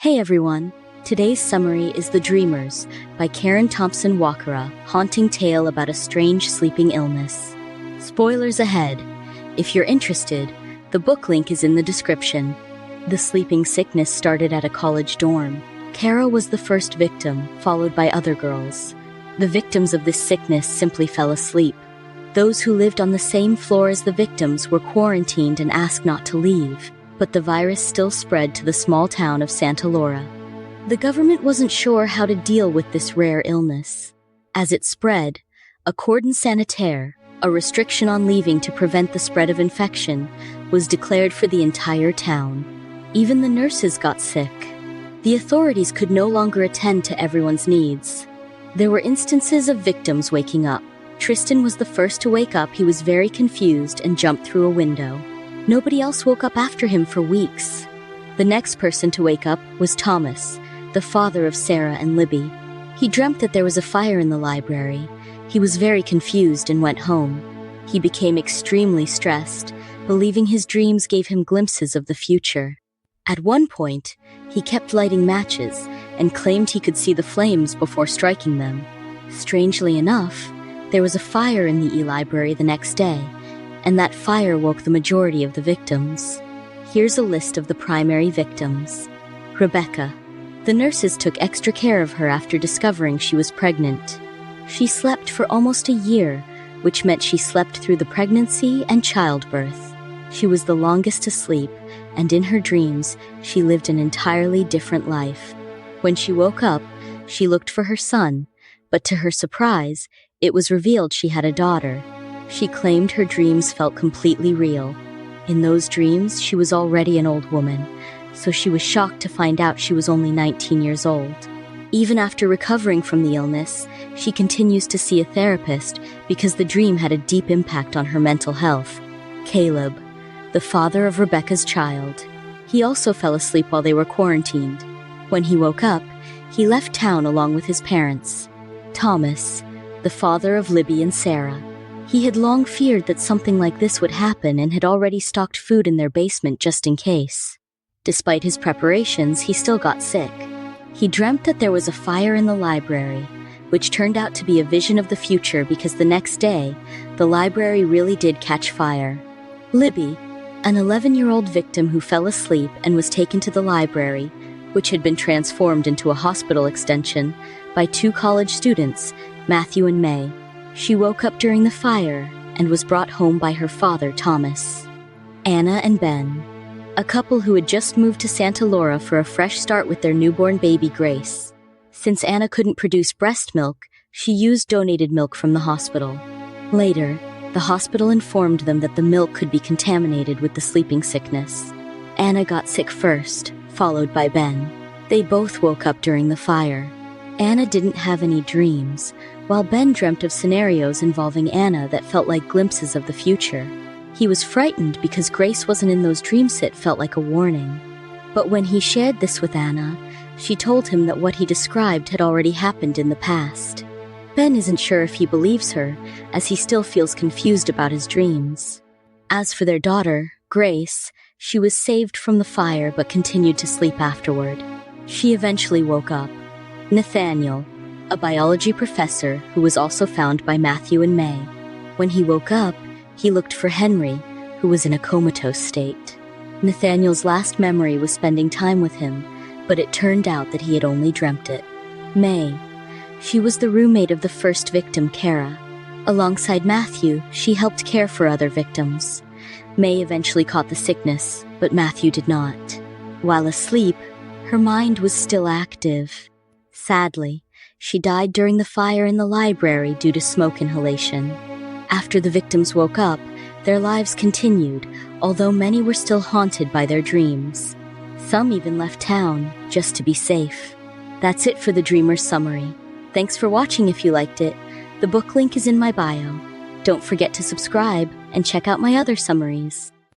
Hey everyone! Today's summary is The Dreamers by Karen Thompson Walker, a haunting tale about a strange sleeping illness. Spoilers ahead. If you're interested, the book link is in the description. The sleeping sickness started at a college dorm. Kara was the first victim, followed by other girls. The victims of this sickness simply fell asleep. Those who lived on the same floor as the victims were quarantined and asked not to leave, but the virus still spread to the small town of Santa Laura. The government wasn't sure how to deal with this rare illness. As it spread, a cordon sanitaire, a restriction on leaving to prevent the spread of infection, was declared for the entire town. Even the nurses got sick. The authorities could no longer attend to everyone's needs. There were instances of victims waking up. Tristan was the first to wake up. He was very confused and jumped through a window. Nobody else woke up after him for weeks. The next person to wake up was Thomas, the father of Sarah and Libby. He dreamt that there was a fire in the library. He was very confused and went home. He became extremely stressed, believing his dreams gave him glimpses of the future. At one point, he kept lighting matches and claimed he could see the flames before striking them. Strangely enough, there was a fire in the e-library the next day, and that fire woke the majority of the victims. Here's a list of the primary victims. Rebecca. The nurses took extra care of her after discovering she was pregnant. She slept for almost a year, which meant she slept through the pregnancy and childbirth. She was the longest to sleep, and in her dreams, she lived an entirely different life. When she woke up, she looked for her son, but to her surprise, it was revealed she had a daughter. She claimed her dreams felt completely real. In those dreams, she was already an old woman, so she was shocked to find out she was only 19 years old. Even after recovering from the illness, she continues to see a therapist because the dream had a deep impact on her mental health. Caleb, the father of Rebecca's child. He also fell asleep while they were quarantined. When he woke up, he left town along with his parents. Thomas, the father of Libby and Sarah. He had long feared that something like this would happen and had already stocked food in their basement just in case. Despite his preparations, he still got sick. He dreamt that there was a fire in the library, which turned out to be a vision of the future because the next day, the library really did catch fire. Libby, an 11-year-old victim who fell asleep and was taken to the library, which had been transformed into a hospital extension, by two college students, Matthew and May. She woke up during the fire and was brought home by her father, Thomas. Anna and Ben, a couple who had just moved to Santa Laura for a fresh start with their newborn baby, Grace. Since Anna couldn't produce breast milk, she used donated milk from the hospital. Later, the hospital informed them that the milk could be contaminated with the sleeping sickness. Anna got sick first, followed by Ben. They both woke up during the fire. Anna didn't have any dreams, while Ben dreamt of scenarios involving Anna that felt like glimpses of the future. He was frightened because Grace wasn't in those dreams. It felt like a warning. But when he shared this with Anna, she told him that what he described had already happened in the past. Ben isn't sure if he believes her, as he still feels confused about his dreams. As for their daughter, Grace, she was saved from the fire but continued to sleep afterward. She eventually woke up. Nathaniel, a biology professor who was also found by Matthew and May. When he woke up, he looked for Henry, who was in a comatose state. Nathaniel's last memory was spending time with him, but it turned out that he had only dreamt it. May. She was the roommate of the first victim, Kara. Alongside Matthew, she helped care for other victims. May eventually caught the sickness, but Matthew did not. While asleep, her mind was still active. Sadly, she died during the fire in the library due to smoke inhalation. After the victims woke up, their lives continued, although many were still haunted by their dreams. Some even left town, just to be safe. That's it for the Dreamer's summary. Thanks for watching. If you liked it, the book link is in my bio. Don't forget to subscribe and check out my other summaries.